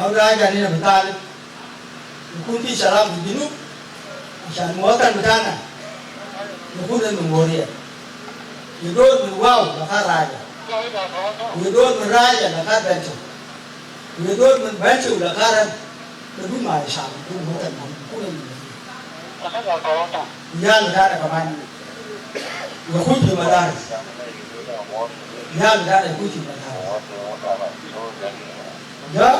Ahora ya ni betal. Kunti salam binu. San muatan betana. Kuda nungori. Yudon wow nakaraja. Yudon raja nakaraja. Yudon bencu nakaran. Tapi mai sam tu muatan kuda. Ya negara kaman. Kunti madar. Ya negara kunti madar. Ya.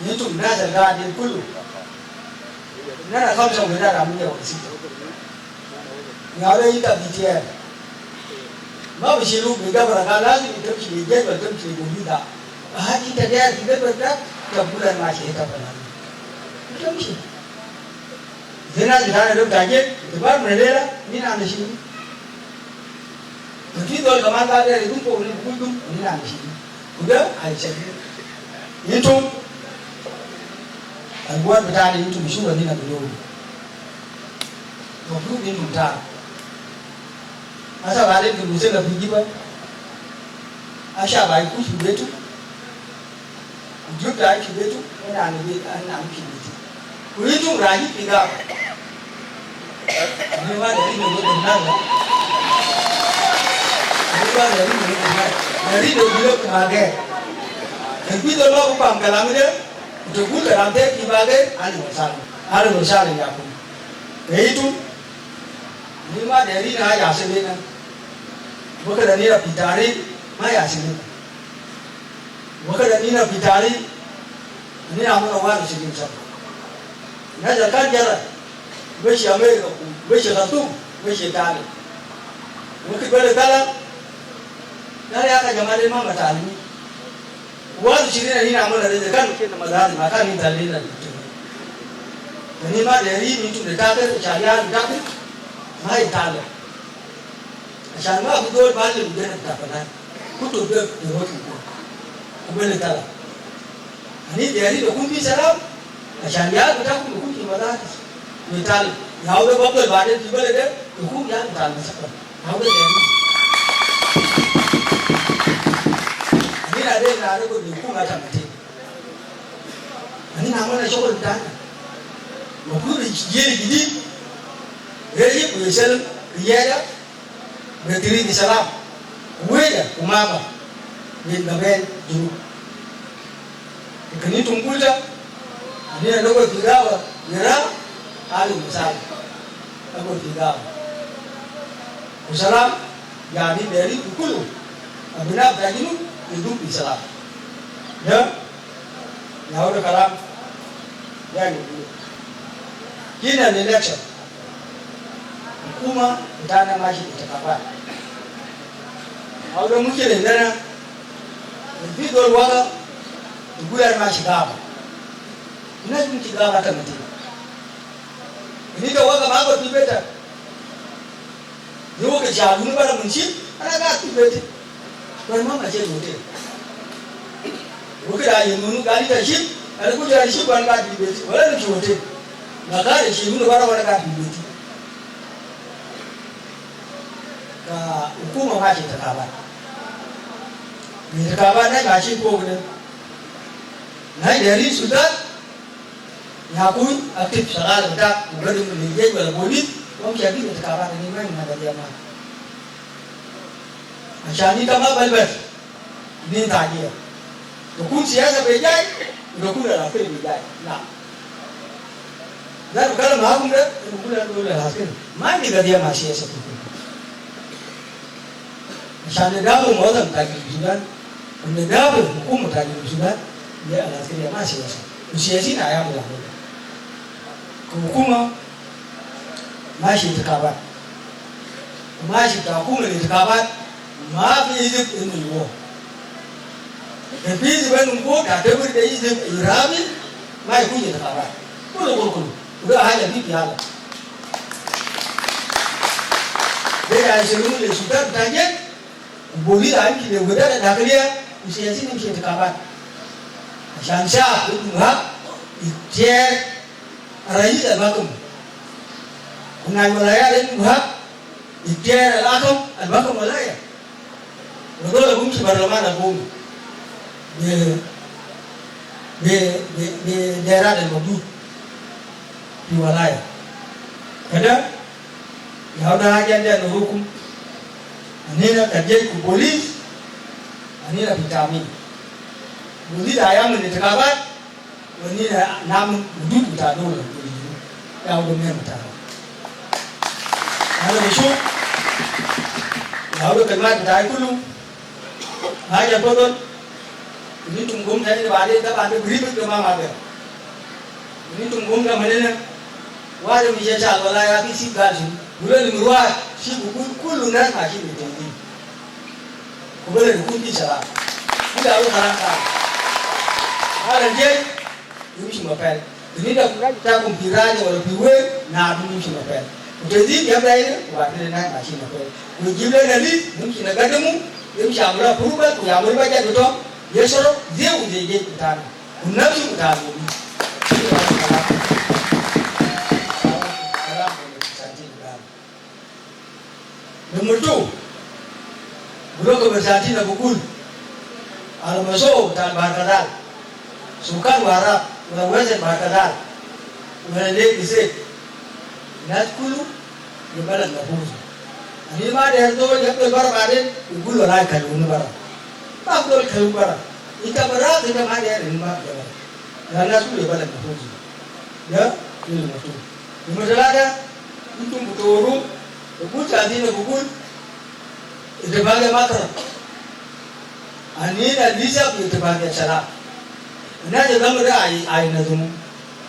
Ini tu nada gadi kulu. Nada kau sama nada kami yang bersih. Ngada ita bijian. Mau bersiru bega berkala ni kita bersiru je betul bersiru bida. Kita dia kita berdak kebulan masih kita pernah. Betul sih. Zina ada kaget. Sebab mereka ni nama sini. Nanti dua kemana ada itu pun ni nama sini. Udah Aisyah. Itu buat bertani itu disuruh ni nak dulu. Waktu ni muda. Asal balik ke musim lebih jiwa. Asal balik tu sudah tu. Juga dah sudah tu. Anak kita. Kuli tu rahi tiga. Ni mana dari mulut benar. Ni mana dari mulut benar. Dari dulu kemarin. Tapi kalau bukan kalam dia. Untuk kita nanti kibagai ada masalah yang aku. Itu lima dari nak yasin bukan dari nak pitari, mana yasin. Bukan dari nak pitari, ini nama orang sini sahaja. Nak jalan jalan, bersih Amerika, bersih Khartoum, bersih Tali. Mungkin berjalan, dari akan zaman lima matahari. Wah, sini ni nama dari kan kita malah makan ni dalil lah. Ini mah dari itu dekat carian dekat, mai tahu. Asal mah betul balik dia nak apa? Kutu dia terus itu. Kemudian tahu. Ini dari tu kunci salam. Asal dia dekat kunci malah betul. Yang ada betul balik tiba lagi, kunci yang tahu siapa. Yang ada dari. Ada ko ni ku ngata mate ani na mona shogol tan mo ku ri yeli gidi reji ku yesel riyada betiri di salam weda umaba ni gaben duru kani tungkulta ani na ko tigawa nira ali misal ko tigawa usalam ya ni dari kulu abina bajinu hidup Islam, ya, yang orang kalam, yang ini, kini ni election, hukum kita masih terkawal, orang mungkin ni mana, lebih dulu wala, bukan masih kawal, ini cuma tiga mata mati, ini tu wala mahu tibeta, ni wala jalan barang muncul, anak kat tibeta. Memang macam itu. Bukan ada yang menunggu kali tership, ada pun jadi ship orang kat tibeta, orang tu itu. Maka ada ship menunggu orang kat tibeta. Hukum masih terkawal. Terkawal ni masih program. Naik dari sudah, nyakui aktif sekarang dah, bukan menjadi berboleh, orang jadi terkawal ini mana ada dia mana. Asyani kama balbal ni tadi ya. Tukun siasa bejai, tukun dah hasil bejai. Nah, dan kalau mahu dah, tukun dah hasil. Mana dia masih seperti itu. Asyani dah pun mahu tadi sudah, anda dah pun hukum tadi sudah, dia hasil dia masih seperti. Usia sih nak yang berlaku. Hukum masih terkawal, masih takut ni terkawal. Maaf Egypt ini wo. Tapi sebelum wo dah terus dari Egypt Iran, mai punya kabar. Kulu. Udah hanya di piala. Dia sebelum le sudah tanya, boleh dah kita udah dah kerja, usia sini kita kabar. Syansha itu mah, dia raih albakum. Unai malaya itu mah, dia albakum malaya. Betul lah bumi sebarang mana bumi. daerah dan mobil di wilayah. Kadang ya udah aja dia hukum. Ini nak kerja ke polis, ini nak vitamin. Polis ayam ini terkabat, ini nam duduk kita dulu. Ya udah memang kita. Ada besok, ya udah kemat kita ikut. Aja betul. Ini tunggum saya di bawah itu ada beribut ke mama dia. Ini tunggum ke mana ni? Wajib dijajal walaya kisi gaji. Bulan luar si kulu nak masih berjanji. Bulan kunci salah. Tidak ada orang kah? Ada je, ini cuma pel. Ini dah kita kumpiran orang piwe, nak ini cuma pel. Jadi dia berani, waktu nak masih pel. Ujiblah nanti, mungkin nak ketemu, dia bisa ambil perubah, dia ambil baca betul. Yesoro dia udah kita, unab sih kita ini. Nomor 2, bulan kebersihan nak bukul, alam masuk dan barkadal, sukan warap, wawasan barkadal, walet isek, nas kulu, lebaran kapus. Ini mah dia tu yang lebaran ada, bukul orang kalau lebaran, tak boleh kalau lebaran, ita berat kita mah dia lebaran, dan nas kulu lebaran kapus. Ya, ini nomor 2. Nomor 3, itu betul. Bukul jadi nak bukul, itu bagai matra. Ani dah bisa itu bagai cara. Ina juga mereka ay nazumu,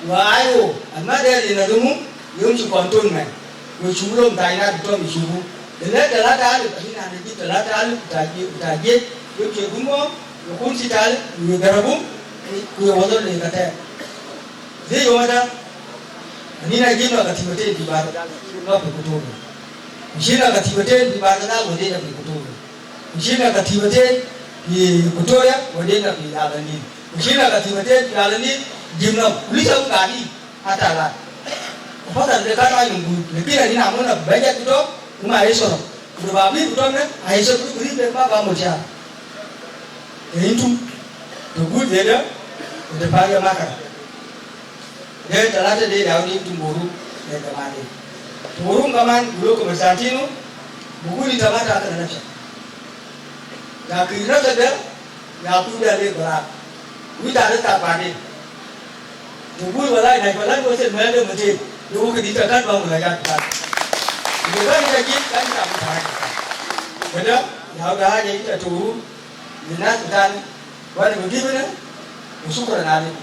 wah ayo, amma dia di nazumu, yang si konton man, yang sebelum taina itu mesti subuh. Telah tahu, ini ada di telah tahu, taji, yang cekumo, yang kunci tahu, yang gerabu, yang wadah ni kata. Jadi yang mana, ini nak gini nak tiba-tiba di bar, nak berkutu. Mshina katibete di barada wadena bi kutoya. Mshina katibete di kutoya wadena bi alani. Mshina katibete di alani jimna ulisa ukani atala. Pada dekat ayungu, lebih lagi namun banyak itu rumah esok. Berbabi itu kan esok itu beri berapa kamu cia. Itu tubuh dia udah pakai makan. Dia telah jadi daun itu buruk dan kemana. Burung kaman dulu kebersihan itu, buku di tempat tak ada nafsu. Yang kira saja, yang tu dari berat, kita ada tak pandai. Buku balai naik balai proses mana macam, buku kita kan bawa belajar kan. Kita kita kan tak boleh. Betul? Yang dah jadi kita tu, dinas dan, buat begini mana, musuh kerana ni.